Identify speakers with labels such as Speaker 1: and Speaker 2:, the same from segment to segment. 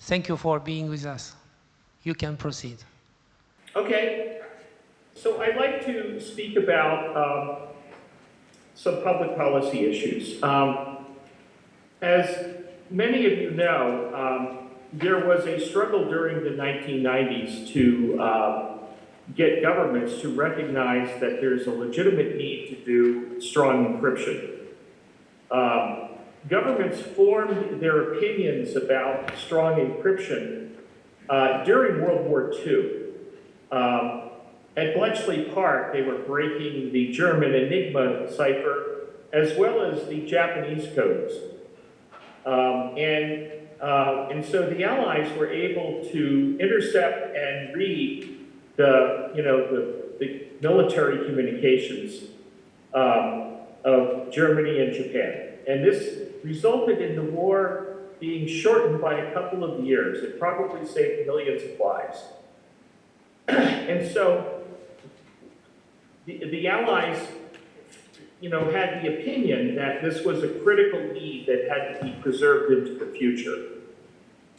Speaker 1: Thank you for being with us. You can proceed.
Speaker 2: Okay, so I'd like to speak about some public policy issues. As many of you know, there was a struggle during the 1990s to get governments to recognize that there's a legitimate need to do strong encryption. Governments formed their opinions about strong encryption during World War II. At Bletchley Park, they were breaking the German Enigma cipher as well as the Japanese codes. And so the Allies were able to intercept and read the military communications of Germany and Japan. And this resulted in the war being shortened by a couple of years. It probably saved millions of lives. And so the Allies, had the opinion that this was a critical need that had to be preserved into the future.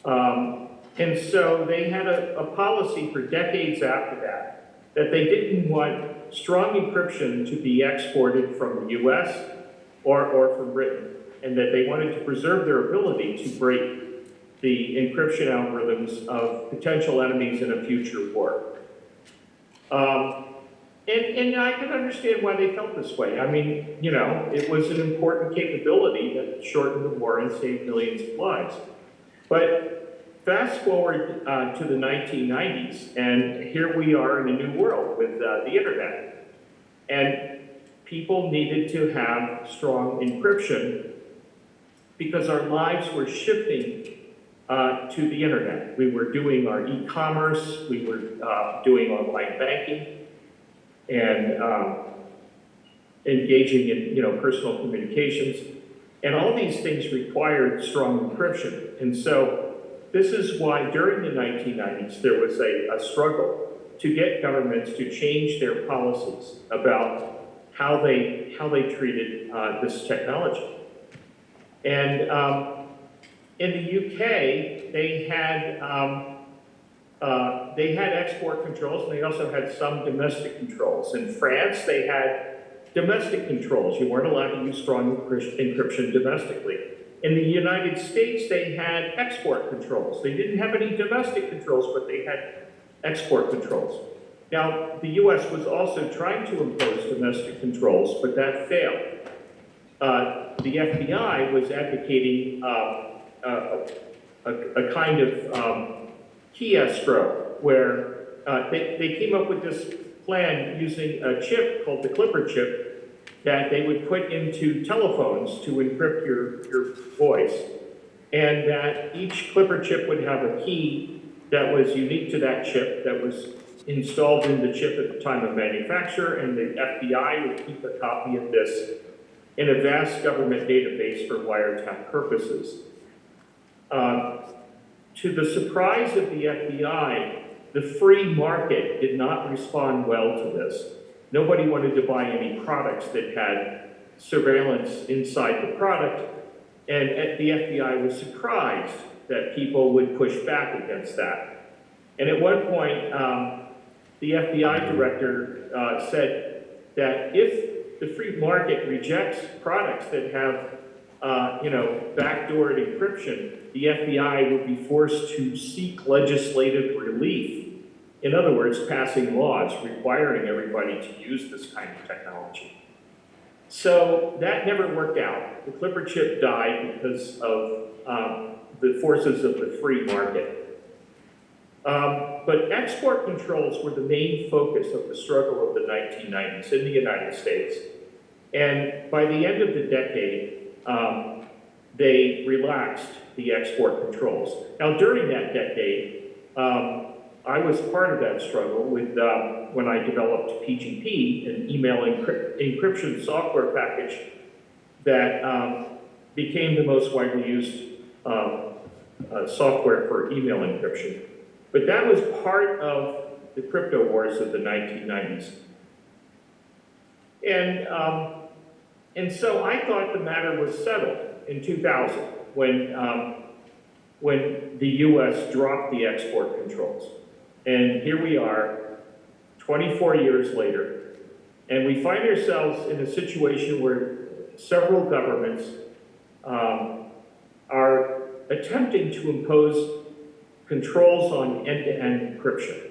Speaker 2: And so they had a policy for decades after that they didn't want strong encryption to be exported from the US or from Britain, and that they wanted to preserve their ability to break the encryption algorithms of potential enemies in a future war. And I can understand why they felt this way. I mean, it was an important capability that shortened the war and saved millions of lives. But fast forward to the 1990s, and here we are in a new world with the internet. And people needed to have strong encryption because our lives were shifting to the internet. We were doing our e-commerce, we were doing online banking, and engaging in personal communications. And all these things required strong encryption. And so this is why during the 1990s there was a struggle to get governments to change their policies about how they treated this technology. And in the UK, they had export controls, and they also had some domestic controls. In France, they had domestic controls. You weren't allowed to use strong encryption domestically. In the United States, they had export controls. They didn't have any domestic controls, but they had export controls. Now, the US was also trying to impose domestic controls, but that failed. The FBI was advocating a kind of key escrow, where they came up with this plan using a chip called the Clipper chip that they would put into telephones to encrypt your voice, and that each Clipper chip would have a key that was unique to that chip, that was installed in the chip at the time of manufacture, and the FBI would keep a copy of this in a vast government database for wiretap purposes. To the surprise of the FBI, the free market did not respond well to this. Nobody wanted to buy any products that had surveillance inside the product, and the FBI was surprised that people would push back against that. And at one point, the FBI director said that if the free market rejects products that have backdoored encryption, the FBI would be forced to seek legislative relief. In other words, passing laws requiring everybody to use this kind of technology. So that never worked out. The Clipper chip died because of the forces of the free market. But export controls were the main focus of the struggle of the 1990s in the United States. And by the end of the decade, they relaxed the export controls. Now, during that decade, I was part of that struggle with when I developed PGP, an email encryption software package that became the most widely used software for email encryption. But that was part of the crypto wars of the 1990s. And so I thought the matter was settled in 2000 when when the US dropped the export controls. And here we are, 24 years later, and we find ourselves in a situation where several governments are attempting to impose controls on end-to-end encryption.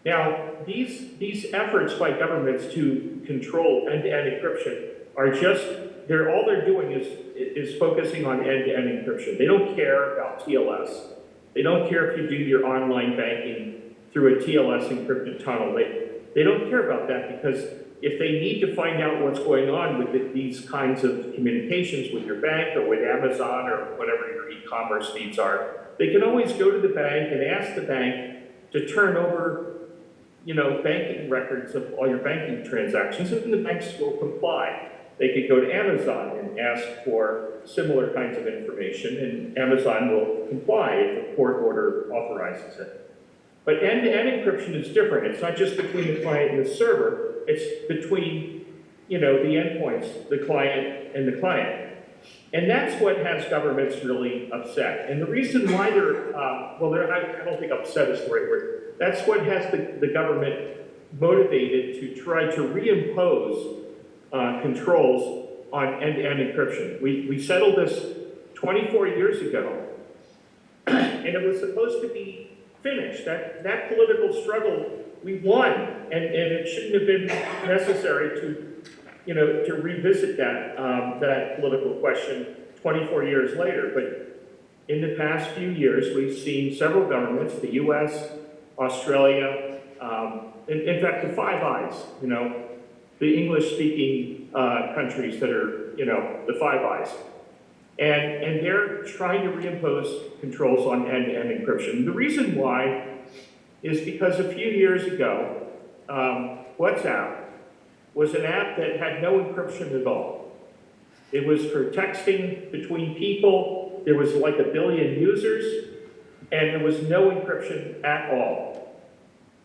Speaker 2: Now, these efforts by governments to control end-to-end encryption are just, all they're doing is focusing on end-to-end encryption. They don't care about TLS. They don't care if you do your online banking through a TLS encrypted tunnel. They don't care about that, because if they need to find out what's going on with these kinds of communications with your bank or with Amazon or whatever your e-commerce needs are, they can always go to the bank and ask the bank to turn over, banking records of all your banking transactions, and the banks will comply. They could go to Amazon and ask for similar kinds of information, and Amazon will comply if a court order authorizes it. But end-to-end encryption is different. It's not just between the client and the server. It's between, the endpoints, the client and the client. And that's what has governments really upset. And the reason why I don't think upset is the right word. That's what has the government motivated to try to reimpose controls on end-to-end encryption. We settled this 24 years ago, and it was supposed to be finished. That political struggle, we won, and it shouldn't have been necessary to revisit that political question 24 years later. But in the past few years, we've seen several governments, the US, Australia, in fact, the Five Eyes, the English-speaking countries that are, the Five Eyes. And they're trying to reimpose controls on end-to-end encryption. The reason why is because a few years ago, WhatsApp was an app that had no encryption at all. It was for texting between people. There was like 1 billion users, and there was no encryption at all.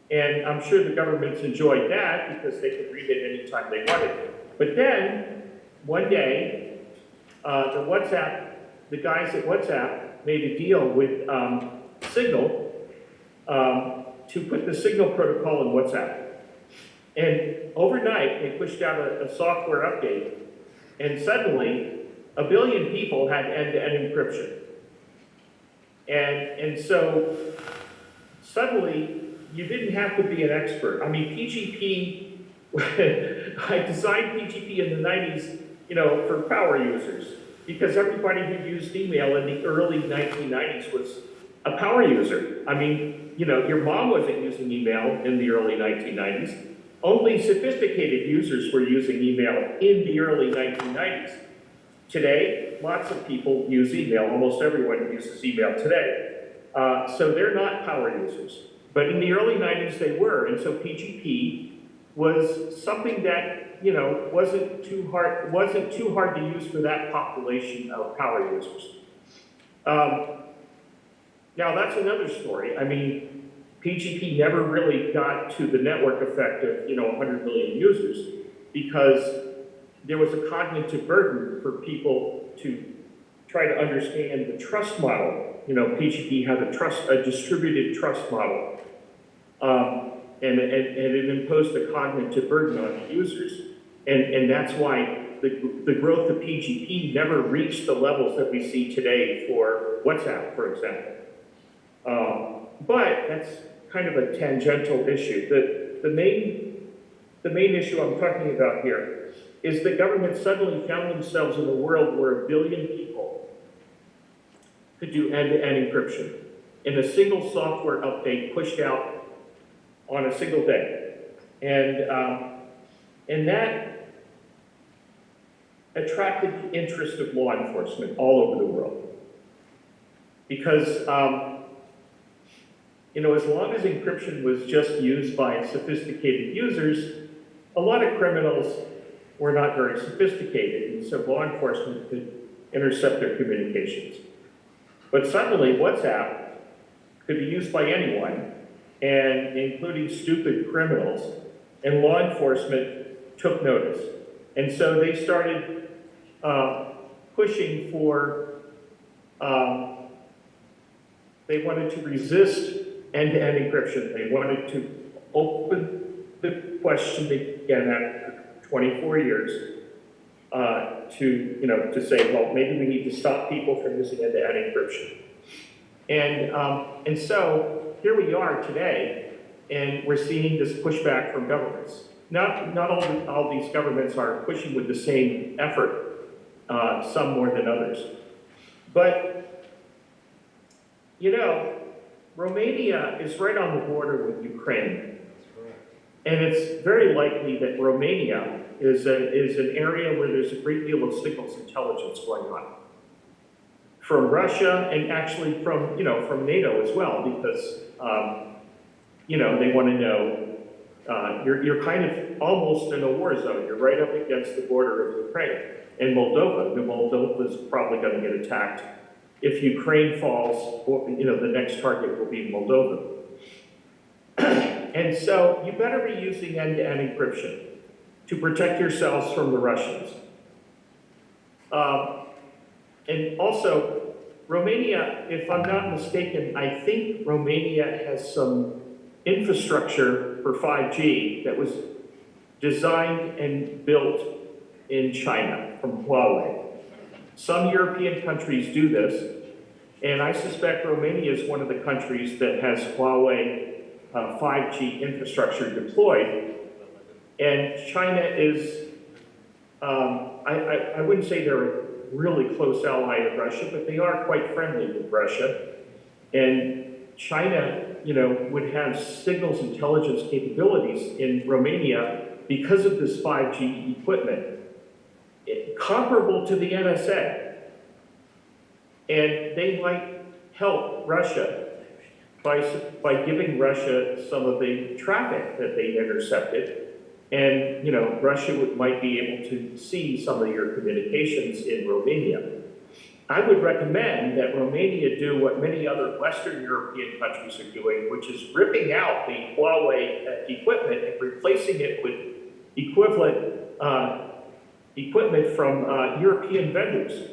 Speaker 2: And I'm sure the governments enjoyed that because they could read it anytime they wanted. But then, one day, the guys at WhatsApp made a deal with Signal to put the Signal protocol in WhatsApp. And overnight, they pushed out a software update, and suddenly, 1 billion people had end-to-end encryption. And so, suddenly, you didn't have to be an expert. I mean, PGP, I designed PGP in the 90s, for power users, because everybody who used email in the early 1990s was a power user. I mean, your mom wasn't using email in the early 1990s. Only sophisticated users were using email in the early 1990s. Today, lots of people use email. Almost everyone uses email today. So they're not power users. But in the early 90s, they were. And so PGP was something that, wasn't too hard to use for that population of power users. Now, that's another story. I mean, PGP never really got to the network effect of, 100 million users, because there was a cognitive burden for people to try to understand the trust model. PGP had a distributed trust model, and it imposed a cognitive burden on the users. And that's why the growth of PGP never reached the levels that we see today for WhatsApp, for example. But that's kind of a tangential issue. The main issue I'm talking about here is that governments suddenly found themselves in a world where 1 billion people could do end-to-end encryption in a single software update pushed out on a single day. And that attracted the interest of law enforcement all over the world. Because as long as encryption was just used by sophisticated users, a lot of criminals were not very sophisticated, and so law enforcement could intercept their communications. But suddenly, WhatsApp could be used by anyone, and including stupid criminals, and law enforcement took notice. And so they started pushing for They wanted to resist end-to-end encryption. They wanted to open the question again after 24 years to say, well, maybe we need to stop people from using end-to-end encryption. And so here we are today, and we're seeing this pushback from governments. Not all these governments are pushing with the same effort, some more than others. But, you know, Romania is right on the border with Ukraine. And it's very likely that Romania is an area where there's a great deal of signals intelligence going on. From Russia, and actually from NATO as well, because, they want to know, you're kind of almost in a war zone. You're right up against the border of Ukraine. And Moldova, Moldova is probably going to get attacked. If Ukraine falls, the next target will be Moldova. And so you better be using end-to-end encryption to protect yourselves from the Russians. And also, Romania, if I'm not mistaken, I think Romania has some infrastructure for 5G that was designed and built in China from Huawei. Some European countries do this, and I suspect Romania is one of the countries that has Huawei 5G infrastructure deployed. And China is, I wouldn't say they're a really close ally of Russia, but they are quite friendly with Russia. And China, would have signals intelligence capabilities in Romania because of this 5G equipment, comparable to the NSA. And they might help Russia by giving Russia some of the traffic that they intercepted. And, Russia might be able to see some of your communications in Romania. I would recommend that Romania do what many other Western European countries are doing, which is ripping out the Huawei equipment and replacing it with equivalent equipment from European vendors.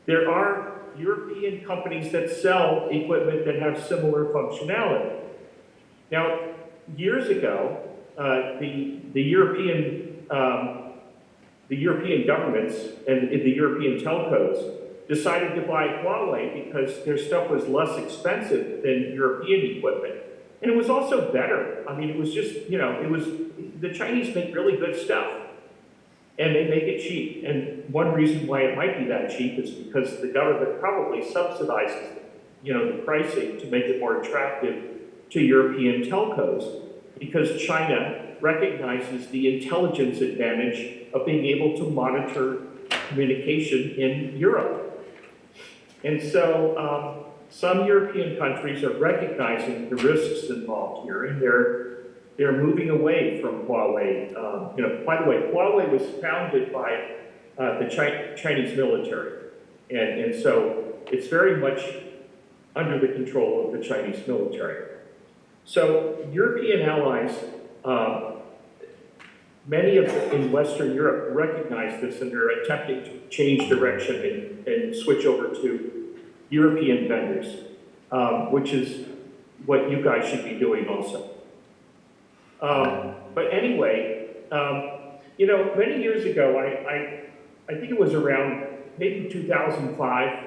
Speaker 2: There are European companies that sell equipment that have similar functionality. Now, years ago, the European governments and the European telcos decided to buy Huawei because their stuff was less expensive than European equipment. And it was also better. I mean, it was just, the Chinese make really good stuff. And they make it cheap. And one reason why it might be that cheap is because the government probably subsidizes, the pricing to make it more attractive to European telcos, because China recognizes the intelligence advantage of being able to monitor communication in Europe. And so some European countries are recognizing the risks involved here, and they're moving away from Huawei. By the way, Huawei was founded by the Chinese military, and so it's very much under the control of the Chinese military. So European allies, many of them in Western Europe recognize this, and they're attempting to change direction and switch over to European vendors, which is what you guys should be doing also. But anyway, many years ago, I think it was around maybe 2005,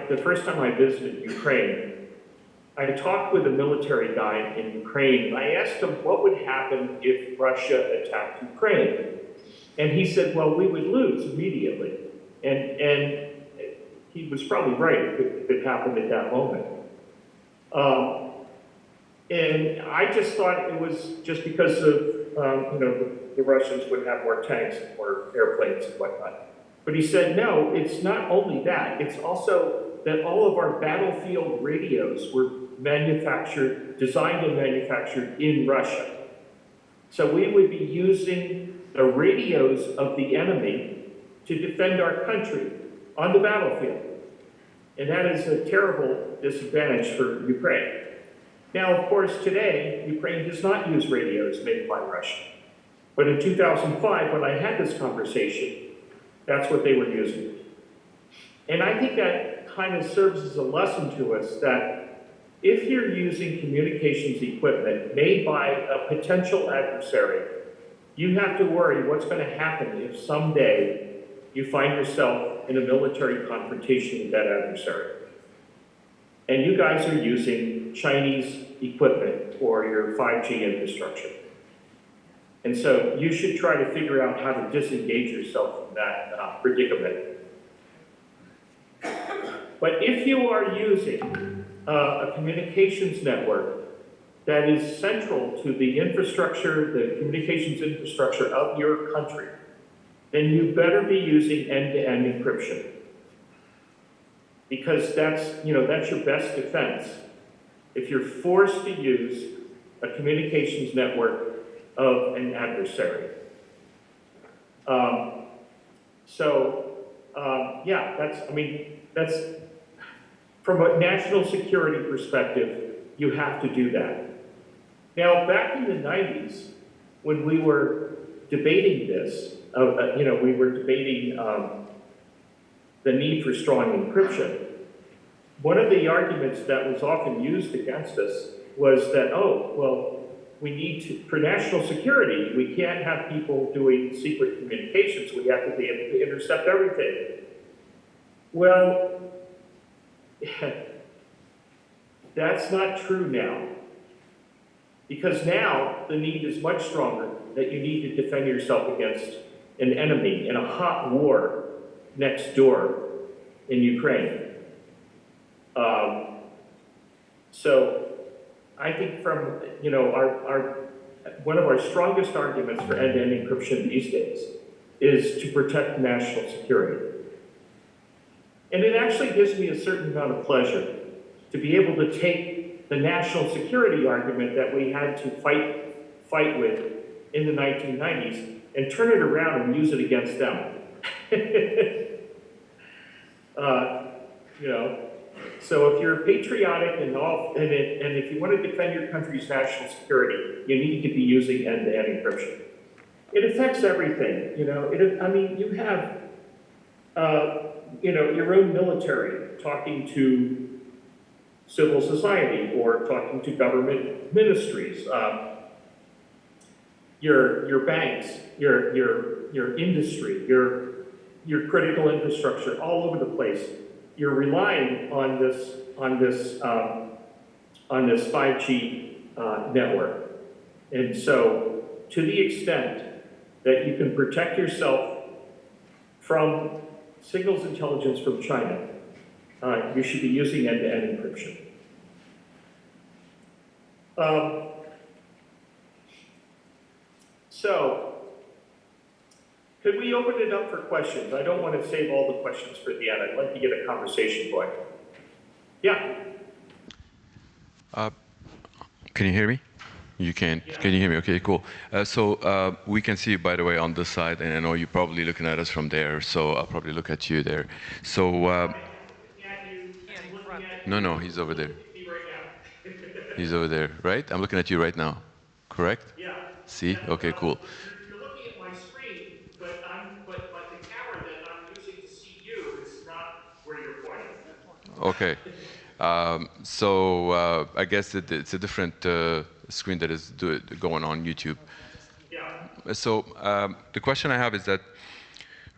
Speaker 2: the first time I visited Ukraine, I talked with a military guy in Ukraine. I asked him what would happen if Russia attacked Ukraine. And he said, well, we would lose immediately. And he was probably right if it happened at that moment. And I just thought it was just because of, the Russians would have more tanks and more airplanes and whatnot. But he said, no, it's not only that. It's also that all of our battlefield radios were designed and manufactured in Russia. So we would be using the radios of the enemy to defend our country on the battlefield. And that is a terrible disadvantage for Ukraine. Now, of course, today, Ukraine does not use radios made by Russia. But in 2005, when I had this conversation, that's what they were using. And I think that kind of serves as a lesson to us that if you're using communications equipment made by a potential adversary, you have to worry what's going to happen if someday you find yourself in a military confrontation with that adversary. And you guys are using Chinese equipment or your 5G infrastructure. And so you should try to figure out how to disengage yourself from that predicament. But if you are using a communications network that is central to the infrastructure, the communications infrastructure of your country, then you better be using end-to-end encryption. Because that's your best defense. If you're forced to use a communications network of an adversary. That's from a national security perspective, you have to do that. Now, back in the 90s, when we were debating this, we were debating the need for strong encryption. One of the arguments that was often used against us was that, we need to, for national security, we can't have people doing secret communications. We have to be able to intercept everything. Well, that's not true now. Because now the need is much stronger that you need to defend yourself against an enemy in a hot war next door in Ukraine. So I think from, one of our strongest arguments for end-to-end encryption these days is to protect national security. And it actually gives me a certain amount of pleasure to be able to take the national security argument that we had to fight with in the 1990s and turn it around and use it against them. So if you're patriotic and if you want to defend your country's national security, you need to be using end-to-end encryption. It affects everything. You have your own military talking to civil society or talking to government ministries, your banks, your industry, your critical infrastructure, all over the place. You're relying on this 5G network, and so to the extent that you can protect yourself from signals intelligence from China, you should be using end-to-end encryption. So, could we open it up for questions? I don't want to save all the questions for the end. I'd like to get a conversation going. Yeah?
Speaker 3: Can you hear me? You can. Yeah. Can you hear me? Okay, cool. So we can see you, by the way, on this side, and I know you're probably looking at us from there, so I'll probably look at you there. So, no, he's over there. He's over there, right? I'm looking at you right now, correct?
Speaker 2: Yeah.
Speaker 3: See? Okay, cool.
Speaker 2: You're looking at my screen, but the camera that I'm using to see you is not where you're pointing.
Speaker 3: Okay. So I guess it's a different screen that is going on YouTube.
Speaker 2: Yeah.
Speaker 3: So the question I have is that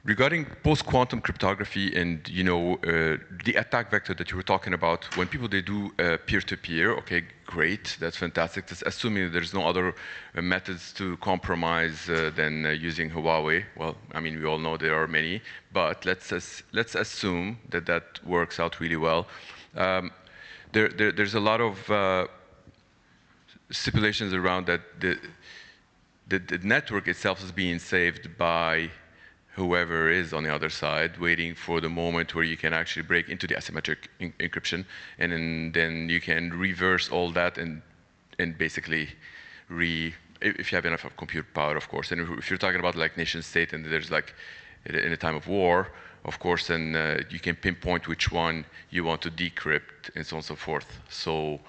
Speaker 3: regarding post-quantum cryptography and the attack vector that you were talking about, when people they do peer-to-peer, okay, great, that's fantastic. That's assuming there's no other methods to compromise than using Huawei. Well, I mean, we all know there are many, but let's assume that works out really well. There's a lot of stipulations around that the network itself is being saved by whoever is on the other side, waiting for the moment where you can actually break into the asymmetric encryption, and then you can reverse all that and basically if you have enough of compute power, of course. And if you're talking about like nation state and there's like in a time of war, of course, then you can pinpoint which one you want to decrypt and so on and so forth. So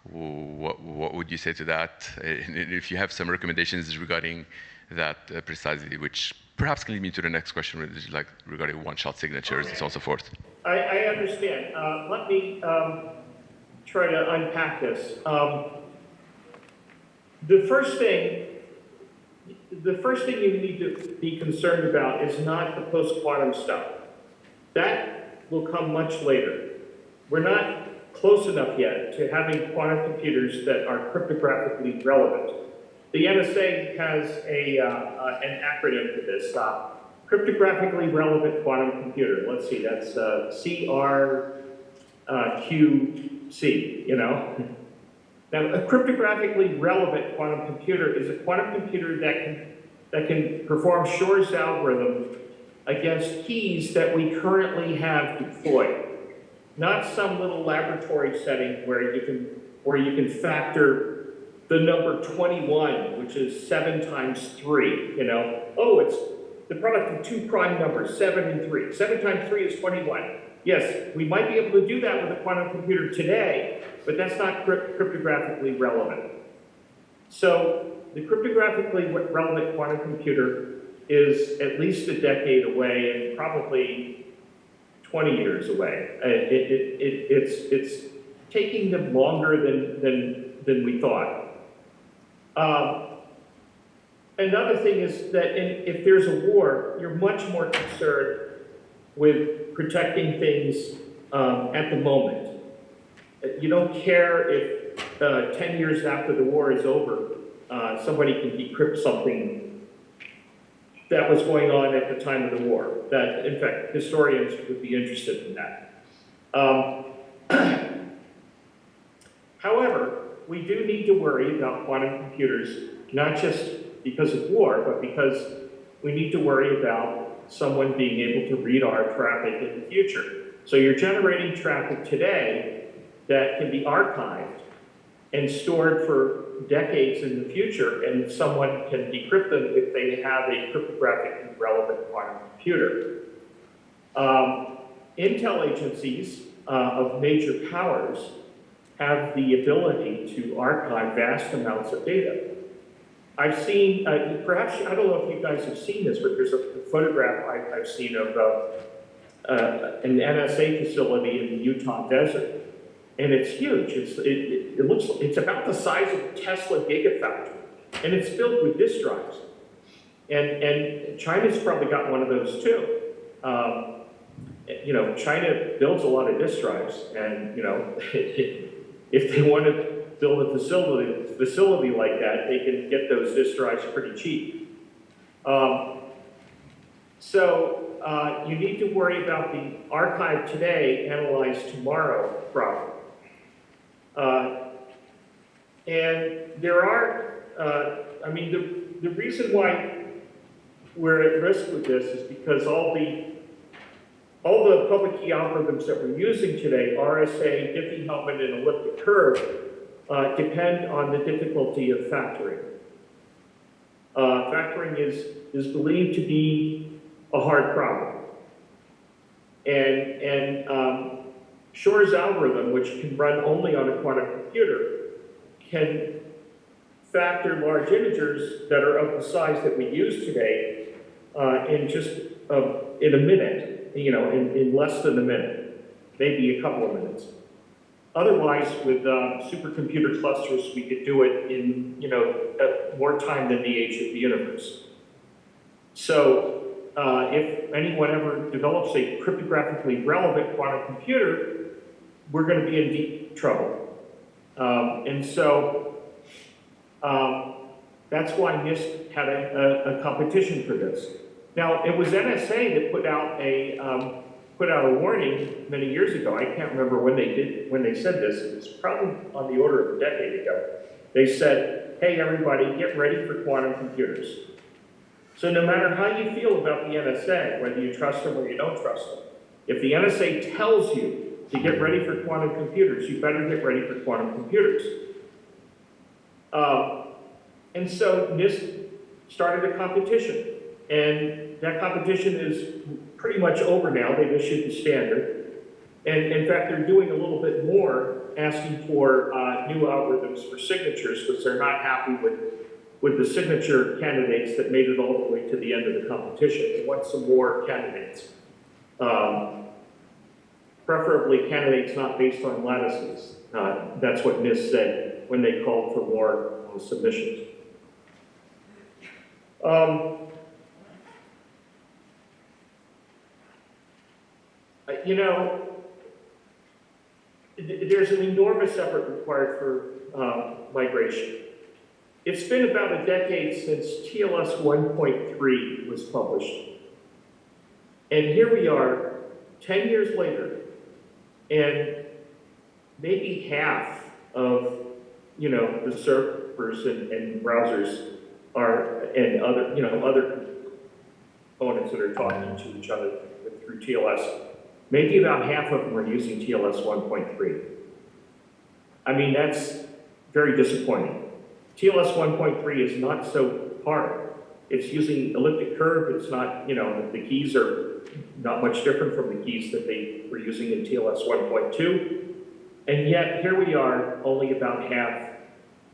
Speaker 3: what would you say to that? And if you have some recommendations regarding that precisely, which perhaps can lead me to the next question, which is like regarding one-shot signatures and so on and so forth.
Speaker 2: I understand. try to unpack this. The first thing you need to be concerned about is not the post-quantum stuff. That will come much later. We're not close enough yet to having quantum computers that are cryptographically relevant. The NSA has an acronym for this, cryptographically relevant quantum computer. Let's see, that's CRQC, you know? Now, a cryptographically relevant quantum computer is a quantum computer that can perform Shor's algorithm against keys that we currently have deployed. Not some little laboratory setting where you can factor the number 21, which is 7 times 3, you know? Oh, it's the product of 2 prime numbers, 7 and 3. 7 times 3 is 21. Yes, we might be able to do that with a quantum computer today, but that's not cryptographically relevant. So the cryptographically relevant quantum computer is at least a decade away and probably 20 years away. It's taking them longer than we thought. Another thing is that if there's a war, you're much more concerned with protecting things at the moment. You don't care if 10 years after the war is over, somebody can decrypt something that was going on at the time of the war. That, in fact, historians would be interested in that. However, we do need to worry about quantum computers, not just because of war, but because we need to worry about someone being able to read our traffic in the future. So you're generating traffic today that can be archived and stored for decades in the future, and someone can decrypt them if they have a cryptographically relevant quantum computer. Intel agencies of major powers have the ability to archive vast amounts of data. I've seen, perhaps, I don't know if you guys have seen this, but there's a photograph I've seen of an NSA facility in the Utah desert. And it's huge. It's about the size of a Tesla gigafactory. And it's filled with disk drives. And China's probably got one of those too. You know, China builds a lot of disk drives. And, you know, if they want to build a facility like that, they can get those disk drives pretty cheap. So you need to worry about the archive today, analyze tomorrow problem. And there are, I mean, the reason why we're at risk with this is because all the public key algorithms that we're using today, RSA, Diffie-Hellman, and elliptic curve, depend on the difficulty of factoring. Factoring is believed to be a hard problem. And Shor's algorithm, which can run only on a quantum computer, can factor large integers that are of the size that we use today in a minute, you know, in less than a minute, maybe a couple of minutes. Otherwise, with supercomputer clusters, we could do it in, you know, more time than the age of the universe. So if anyone ever develops a cryptographically relevant quantum computer, we're going to be in deep trouble. And so that's why NIST had a competition for this. Now, it was NSA that put out a warning many years ago. I can't remember when they said this. It was probably on the order of a decade ago. They said, hey, everybody, get ready for quantum computers. So no matter how you feel about the NSA, whether you trust them or you don't trust them, if the NSA tells you to get ready for quantum computers, you better get ready for quantum computers. And so NIST started a competition. And that competition is pretty much over now. They've issued the standard. And in fact, they're doing a little bit more, asking for new algorithms for signatures, because they're not happy with the signature candidates that made it all the way to the end of the competition. They want some more candidates. preferably candidates not based on lattices. That's what NIST said when they called for more submissions. You know, there's an enormous effort required for migration. It's been about a decade since TLS 1.3 was published. And here we are, 10 years later, and maybe half of, you know, the servers and browsers are, and other, you know, other components that are talking to each other through TLS. Maybe about half of them are using TLS 1.3. I mean, that's very disappointing. TLS 1.3 is not so hard. It's using elliptic curve. It's not, you know, the keys are not much different from the keys that they were using in TLS 1.2. And yet, here we are, only about half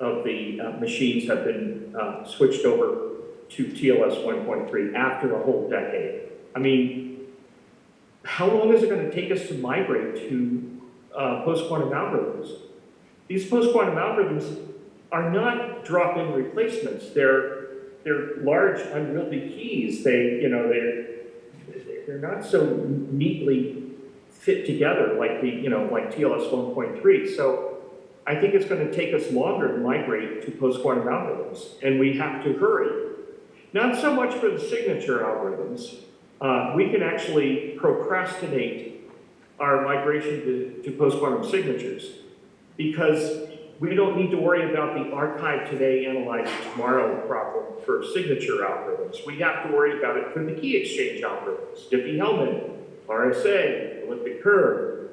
Speaker 2: of the machines have been switched over to TLS 1.3 after a whole decade. I mean, how long is it going to take us to migrate to post-quantum algorithms? These post-quantum algorithms are not drop-in replacements. They're large, unwieldy keys. They're not so neatly fit together like like TLS 1.3. So I think it's going to take us longer to migrate to post-quantum algorithms, and we have to hurry. Not so much for the signature algorithms. We can actually procrastinate our migration to post-quantum signatures because we don't need to worry about the archive today, analyze tomorrow problem for signature algorithms. We have to worry about it for the key exchange algorithms, Diffie-Hellman, RSA, elliptic curve,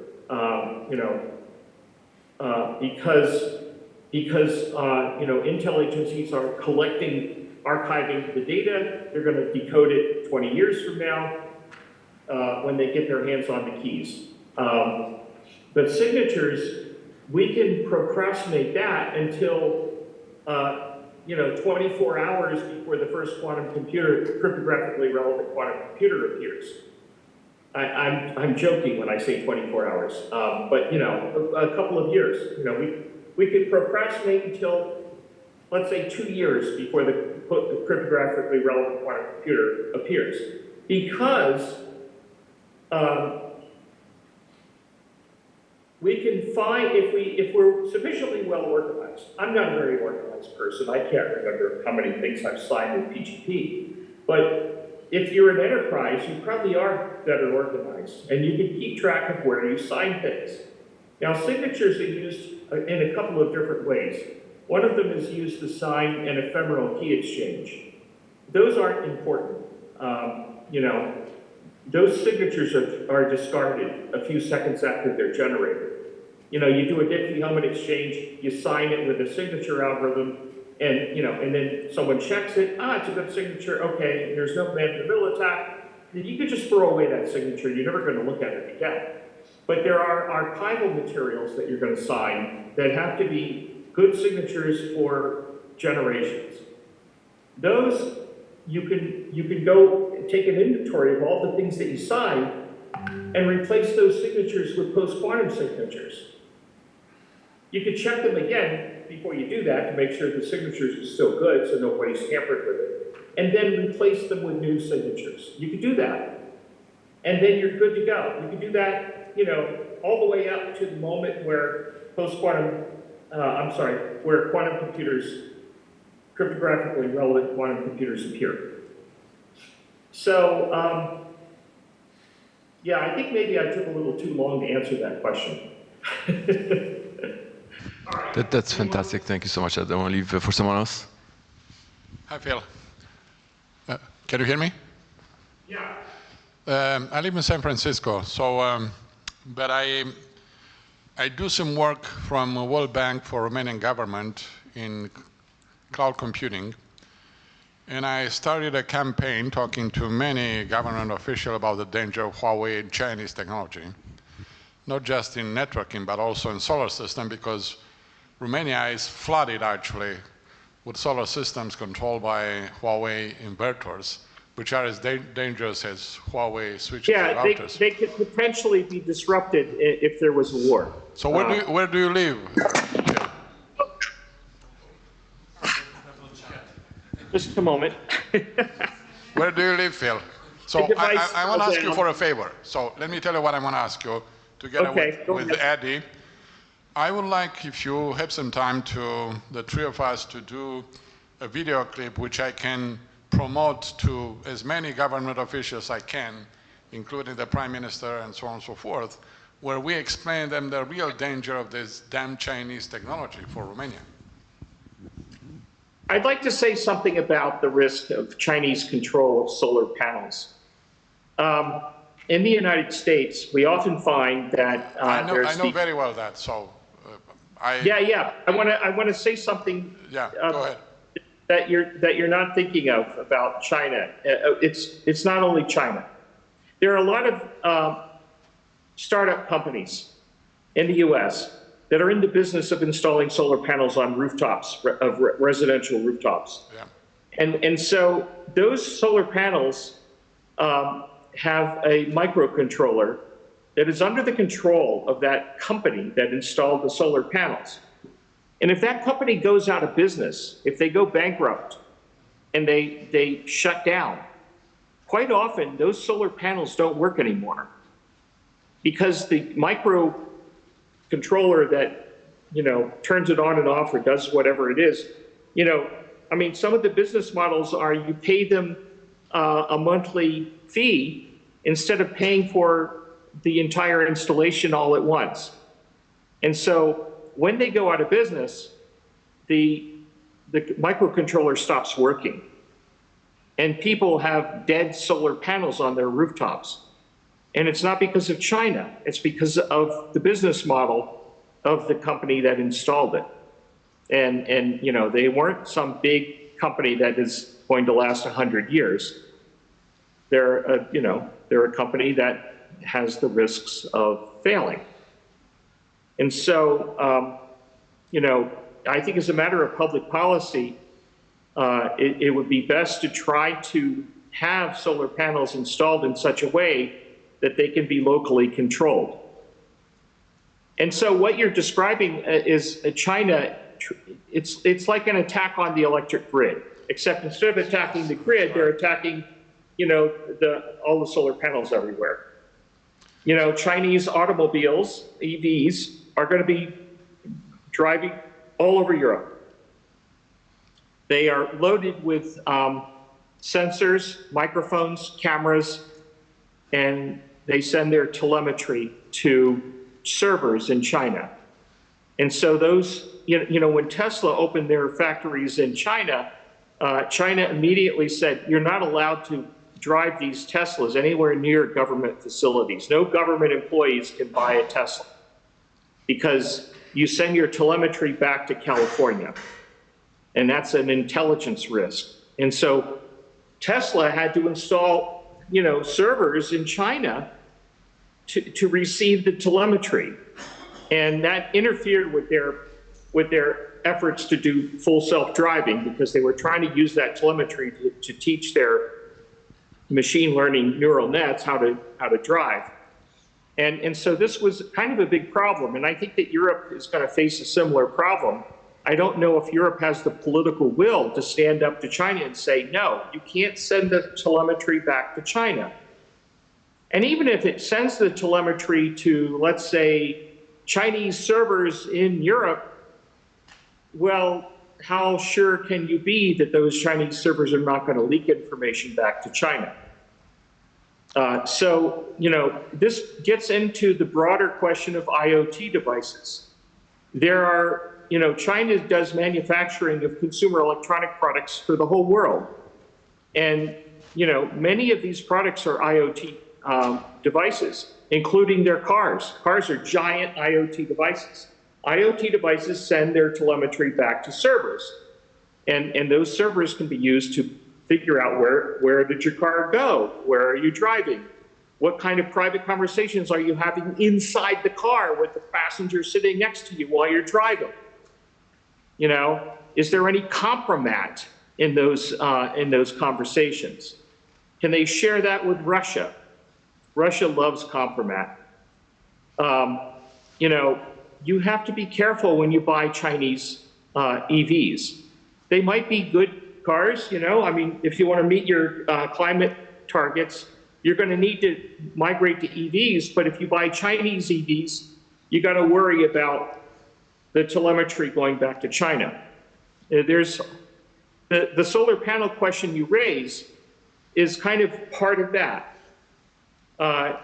Speaker 2: because intel agencies are archiving the data. They're going to decode it 20 years from now when they get their hands on the keys. But signatures, we can procrastinate that until 24 hours before the first cryptographically relevant quantum computer appears. I'm joking when I say 24 hours, but a couple of years. We could procrastinate until, let's say, 2 years before the cryptographically relevant quantum computer appears, because we can find, if we're sufficiently well organized. I'm not a very organized person. I can't remember how many things I've signed with PGP, but if you're an enterprise, you probably are better organized, and you can keep track of where you sign things. Now, signatures are used in a couple of different ways. One of them is used to sign an ephemeral key exchange. Those aren't important. Those signatures are discarded a few seconds after they're generated. You do a Diffie-Hellman exchange, you sign it with a signature algorithm, and then someone checks it. It's a good signature. Okay, there's no man-in-the-middle attack. You could just throw away that signature. You're never going to look at it again. But there are archival materials that you're going to sign that have to be good signatures for generations. Those, you can go take an inventory of all the things that you sign and replace those signatures with post-quantum signatures. You can check them again before you do that to make sure the signatures are still good so nobody's tampered with it, and then replace them with new signatures. You can do that, and then you're good to go. You can do that, all the way up to the moment where where quantum computers, cryptographically relevant quantum computers appear. So, I think maybe I took a little too long to answer that question. All right.
Speaker 3: That's fantastic. Thank you so much. I don't want to leave for someone else.
Speaker 4: Hi, Phil. Can you hear me?
Speaker 2: Yeah.
Speaker 4: I live in San Francisco, so but I do some work from the World Bank for Romanian government in cloud computing. And I started a campaign talking to many government officials about the danger of Huawei and Chinese technology, not just in networking, but also in solar system, because Romania is flooded actually with solar systems controlled by Huawei inverters which are as dangerous as Huawei switches and
Speaker 2: Yeah,
Speaker 4: routers.
Speaker 2: they could potentially be disrupted if there was a war.
Speaker 4: So where do you live? Phil?
Speaker 2: Just a moment.
Speaker 4: Where do you live, Phil? So
Speaker 2: The device
Speaker 4: I want to ask you
Speaker 2: down.
Speaker 4: for a favor. So let me tell you what I want to ask you together
Speaker 2: Okay, go
Speaker 4: with
Speaker 2: ahead.
Speaker 4: Eddie. I would like, if you have some time, the three of us to do a video clip which I can promote to as many government officials I can, including the Prime Minister and so on and so forth, where we explain them the real danger of this damn Chinese technology for Romania.
Speaker 2: I'd like to say something about the risk of Chinese control of solar panels. In the United States, we often find that
Speaker 4: I know very well that, so
Speaker 2: Yeah. I want to say something.
Speaker 4: Yeah, go ahead.
Speaker 2: That you're not thinking of about China. It's not only China. There are a lot of startup companies in the U.S. that are in the business of installing solar panels on rooftops, of residential rooftops.
Speaker 4: Yeah.
Speaker 2: And so those solar panels have a microcontroller that is under the control of that company that installed the solar panels. And if that company goes out of business, if they go bankrupt and they shut down, quite often those solar panels don't work anymore because the microcontroller that, turns it on and off or does whatever it is, some of the business models are you pay them a monthly fee instead of paying for the entire installation all at once. And so when they go out of business, the microcontroller stops working. And people have dead solar panels on their rooftops. And it's not because of China, it's because of the business model of the company that installed it. And they weren't some big company that is going to last 100 years. They're a company that has the risks of failing. And so, I think as a matter of public policy, it would be best to try to have solar panels installed in such a way that they can be locally controlled. And so what you're describing is China, it's like an attack on the electric grid, except instead of attacking the grid, they're attacking, all the solar panels everywhere. Chinese automobiles, EVs, are going to be driving all over Europe. They are loaded with sensors, microphones, cameras, and they send their telemetry to servers in China. And so those, when Tesla opened their factories in China, China immediately said, you're not allowed to drive these Teslas anywhere near government facilities. No government employees can buy a Tesla because you send your telemetry back to California, and that's an intelligence risk. And so Tesla had to install, servers in China to receive the telemetry, and that interfered with their efforts to do full self-driving because they were trying to use that telemetry to teach their machine learning neural nets how to drive. And so this was kind of a big problem, and I think that Europe is going to face a similar problem. I don't know if Europe has the political will to stand up to China and say, no, you can't send the telemetry back to China. And even if it sends the telemetry to, let's say, Chinese servers in Europe, well, how sure can you be that those Chinese servers are not going to leak information back to China? So, this gets into the broader question of IoT devices. There are, China does manufacturing of consumer electronic products for the whole world. And, many of these products are IoT devices, including their cars. Cars are giant IoT devices. IoT devices send their telemetry back to servers. And those servers can be used to figure out where did your car go? Where are you driving? What kind of private conversations are you having inside the car with the passenger sitting next to you while you're driving? Is there any compromat in those conversations? Can they share that with Russia? Russia loves compromat. You know, you have to be careful when you buy Chinese EVs. They might be good cars, you know, I mean, if you want to meet your climate targets, you're going to need to migrate to EVs, but if you buy Chinese EVs, you got to worry about the telemetry going back to China. There's the solar panel question you raise is kind of part of that.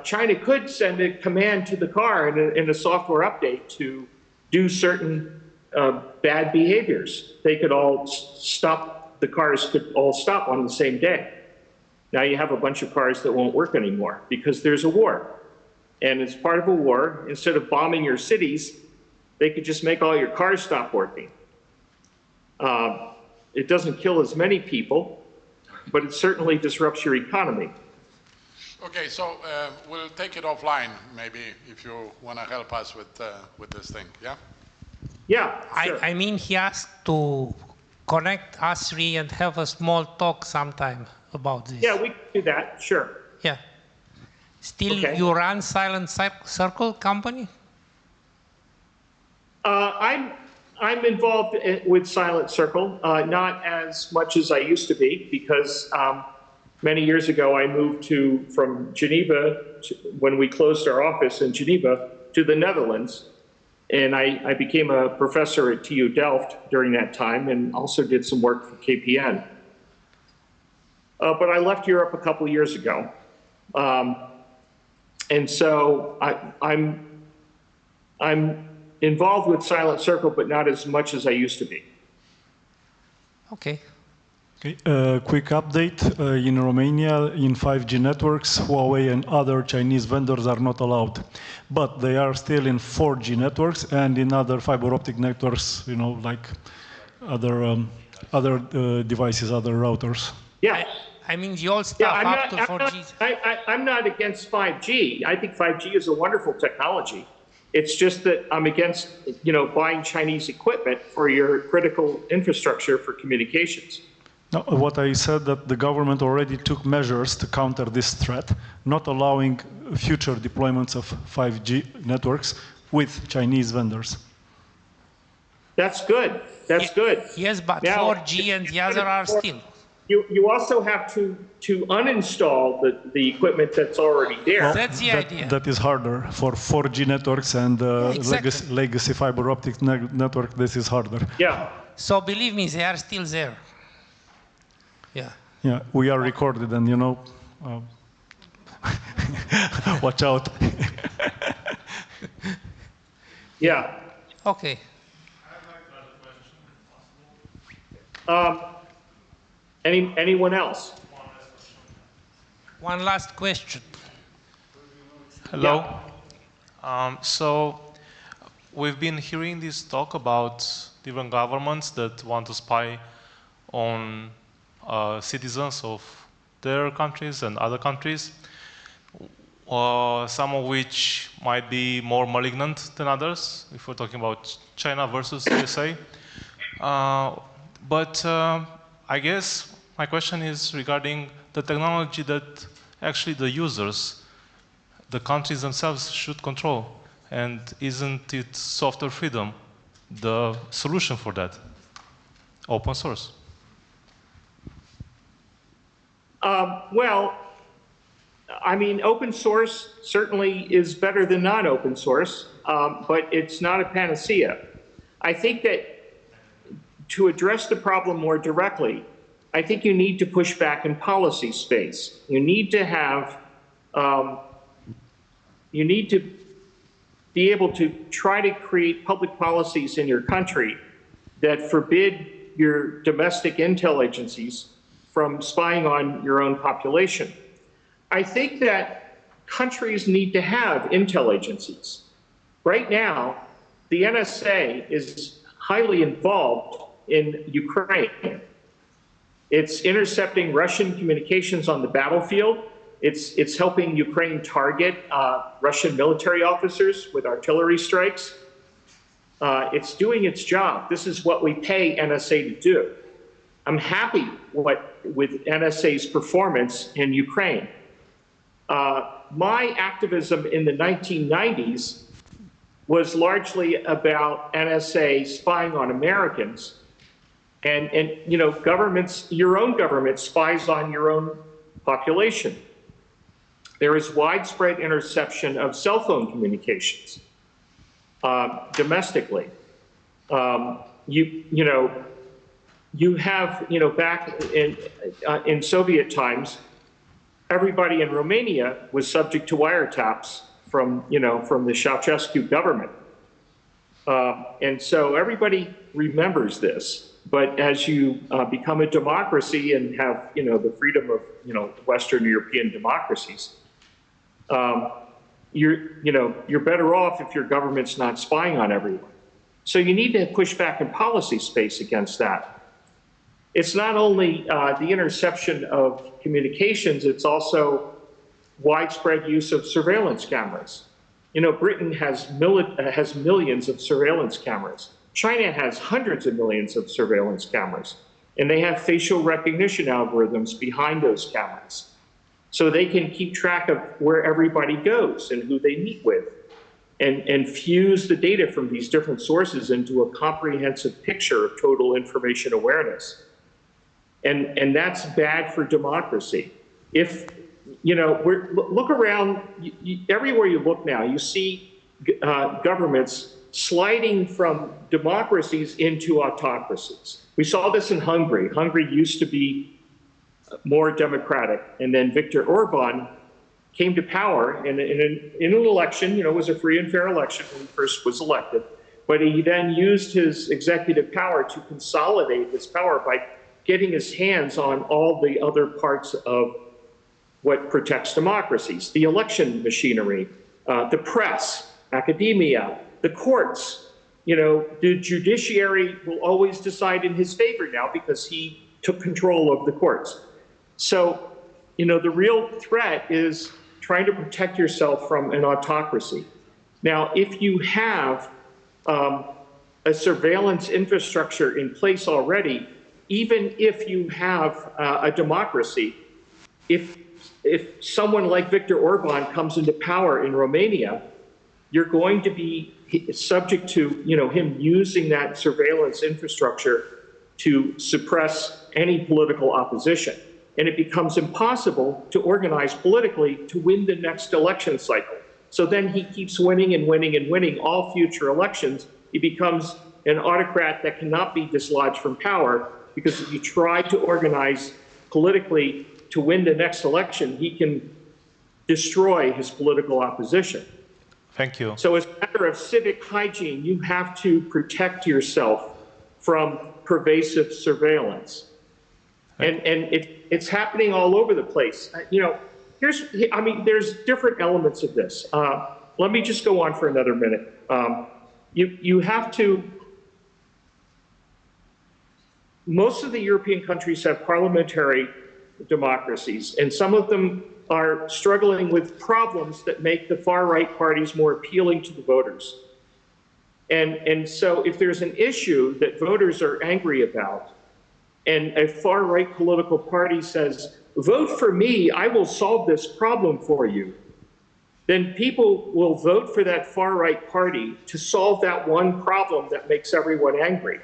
Speaker 2: China could send a command to the car in a software update to do certain bad behaviors. They could all stop, the cars could all stop on the same day. Now you have a bunch of cars that won't work anymore because there's a war. And as part of a war, instead of bombing your cities, they could just make all your cars stop working. It doesn't kill as many people, but it certainly disrupts your economy.
Speaker 4: Okay, so we'll take it offline, maybe, if you want to help us with this thing, yeah?
Speaker 2: Yeah, sure.
Speaker 1: I mean, he asked to connect us three and have a small talk sometime about this.
Speaker 2: Yeah, we can do that, sure.
Speaker 1: Yeah. Still,
Speaker 2: Okay.
Speaker 1: you run Silent Circle company?
Speaker 2: I'm involved with Silent Circle, not as much as I used to be, because many years ago I moved from Geneva, when we closed our office in Geneva, to the Netherlands. And I became a professor at TU Delft during that time and also did some work for KPN. But I left Europe a couple of years ago. And so I'm involved with Silent Circle, but not as much as I used to be.
Speaker 1: Okay.
Speaker 5: Okay, quick update. In Romania, in 5G networks, Huawei and other Chinese vendors are not allowed. But they are still in 4G networks and in other fiber optic networks, you know, like other devices, other routers.
Speaker 2: Yeah.
Speaker 1: I mean, the old stuff up to 4G.
Speaker 2: I'm not against 5G. I think 5G is a wonderful technology. It's just that I'm against, you know, buying Chinese equipment for your critical infrastructure for communications.
Speaker 5: Now, what I said that the government already took measures to counter this threat, not allowing future deployments of 5G networks with Chinese vendors.
Speaker 2: That's good. That's good.
Speaker 1: Yes, but
Speaker 2: Now,
Speaker 1: 4G and the other are still.
Speaker 2: You also have to uninstall the equipment that's already there.
Speaker 5: Well,
Speaker 1: That's the idea.
Speaker 5: That is harder for 4G networks and
Speaker 1: exactly.
Speaker 5: legacy fiber optic network. This is harder.
Speaker 2: Yeah.
Speaker 1: So believe me, they are still there. Yeah.
Speaker 5: Yeah, we are recorded, and you know, watch out.
Speaker 2: Yeah.
Speaker 1: Okay.
Speaker 2: Anyone else?
Speaker 1: One last question.
Speaker 6: Hello. So we've been hearing this talk about different governments that want to spy on citizens of their countries and other countries, some of which might be more malignant than others, if we're talking about China versus USA. But I guess my question is regarding the technology that actually the users, the countries themselves should control. And isn't it software freedom the solution for that? Open source.
Speaker 2: Well, I mean, open source certainly is better than non-open source, but it's not a panacea. I think that to address the problem more directly, I think you need to push back in policy space. You need to have, you need to be able to try to create public policies in your country that forbid your domestic intel agencies from spying on your own population. I think that countries need to have intel agencies. Right now, the NSA is highly involved in Ukraine. It's intercepting Russian communications on the battlefield. It's helping Ukraine target Russian military officers with artillery strikes. It's doing its job. This is what we pay NSA to do. I'm happy with NSA's performance in Ukraine. My activism in the 1990s was largely about NSA spying on Americans, and you know, governments, your own government spies on your own population. There is widespread interception of cell phone communications domestically. You have, you know, back in Soviet times, everybody in Romania was subject to wiretaps from, you know, from the Ceausescu government. And so everybody remembers this. But as you become a democracy and have, you know, the freedom of, you know, Western European democracies, you're better off if your government's not spying on everyone. So you need to push back in policy space against that. It's not only the interception of communications, it's also widespread use of surveillance cameras. You know, Britain has millions of surveillance cameras. China has hundreds of millions of surveillance cameras, and they have facial recognition algorithms behind those cameras. So they can keep track of where everybody goes and who they meet with, and fuse the data from these different sources into a comprehensive picture of total information awareness. And that's bad for democracy. If, you know, look around, everywhere you look now, you see governments sliding from democracies into autocracies. We saw this in Hungary. Hungary used to be more democratic, and then Viktor Orban came to power in an election. You know, it was a free and fair election when he first was elected, but he then used his executive power to consolidate his power by getting his hands on all the other parts of what protects democracies: the election machinery, the press, academia, the courts. You know, the judiciary will always decide in his favor now because he took control of the courts. So, you know, the real threat is trying to protect yourself from an autocracy. Now, if you have a surveillance infrastructure in place already, even if you have a democracy, if someone like Viktor Orban comes into power in Romania, you're going to be subject to, you know, him using that surveillance infrastructure to suppress any political opposition. And it becomes impossible to organize politically to win the next election cycle. So then he keeps winning and winning and winning all future elections. He becomes an autocrat that cannot be dislodged from power, because if you try to organize politically to win the next election, he can destroy his political opposition.
Speaker 6: Thank you.
Speaker 2: So as a matter of civic hygiene, you have to protect yourself from pervasive surveillance. And it's happening all over the place. You know, there's different elements of this. Let me just go on for another minute. You have to, most of the European countries have parliamentary democracies, and some of them are struggling with problems that make the far-right parties more appealing to the voters. And so if there's an issue that voters are angry about, and a far-right political party says, vote for me, I will solve this problem for you, then people will vote for that far-right party to solve that one problem that makes everyone angry.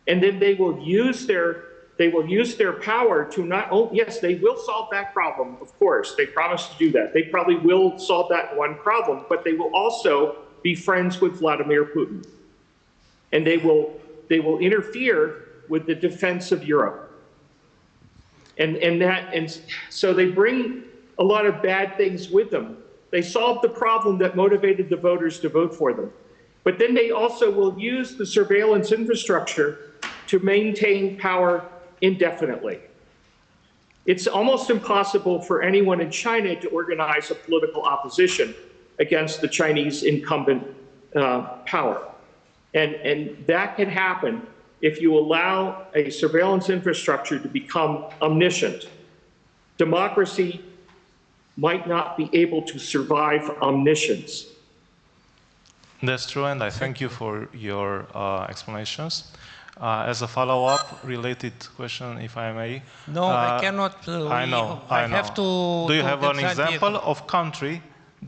Speaker 2: And then they will use their power to not, oh, yes, they will solve that problem, of course. They promise to do that. They probably will solve that one problem, but they will also be friends with Vladimir Putin. And they will interfere with the defense of Europe. And so they bring a lot of bad things with them. They solve the problem that motivated the voters to vote for them. But then they also will use the surveillance infrastructure to maintain power indefinitely. It's almost impossible for anyone in China to organize a political opposition against the Chinese incumbent power. And that can happen if you allow a surveillance infrastructure to become omniscient. Democracy might not be able to survive omniscience.
Speaker 6: That's true, and I thank you for your explanations. As a follow-up, related question, if I may.
Speaker 1: No, I cannot.
Speaker 6: I know.
Speaker 1: I have to.
Speaker 6: Do you
Speaker 1: to
Speaker 6: have an
Speaker 1: decide
Speaker 6: example of country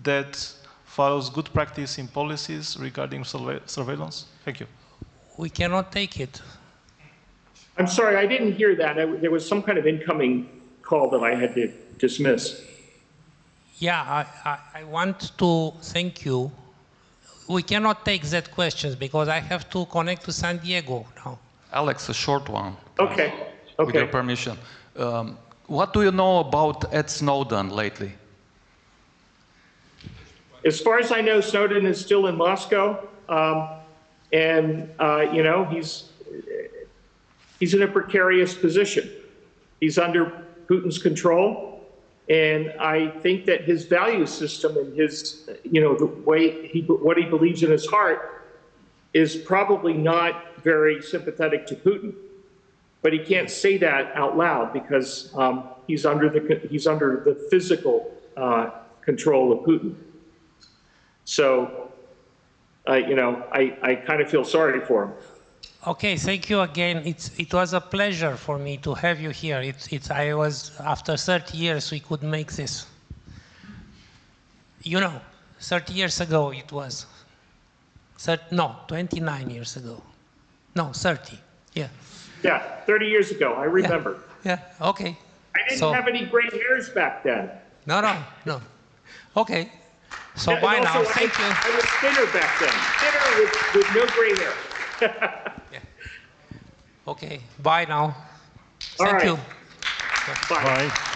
Speaker 6: that follows good practice in policies regarding surveillance? Thank you.
Speaker 1: We cannot take it.
Speaker 2: I'm sorry, I didn't hear that. There was some kind of incoming call that I had to dismiss.
Speaker 1: Yeah, I want to thank you. We cannot take that questions because I have to connect to San Diego now.
Speaker 7: Alex, a short one.
Speaker 2: Okay.
Speaker 7: With your permission. What do you know about Ed Snowden lately?
Speaker 2: As far as I know, Snowden is still in Moscow, and you know, he's in a precarious position. He's under Putin's control, and I think that his value system and his, you know, the way what he believes in his heart is probably not very sympathetic to Putin. But he can't say that out loud because he's under the physical control of Putin. So, you know, I kind of feel sorry for him.
Speaker 1: Okay, thank you again. It was a pleasure for me to have you here. I was, after 30 years, we could make this. You know, 30 years ago it was. 29 years ago. No, 30, yeah.
Speaker 2: Yeah, 30 years ago, I remember.
Speaker 1: Yeah, okay.
Speaker 2: I didn't have any gray hairs back then.
Speaker 1: No. Okay. So
Speaker 2: Yeah,
Speaker 1: bye
Speaker 2: and also,
Speaker 1: now, thank you.
Speaker 2: I was thinner back then, thinner with no gray hair.
Speaker 1: Yeah. Okay, bye now.
Speaker 2: All
Speaker 1: Thank
Speaker 2: right.
Speaker 1: you.
Speaker 2: Bye.
Speaker 5: Bye.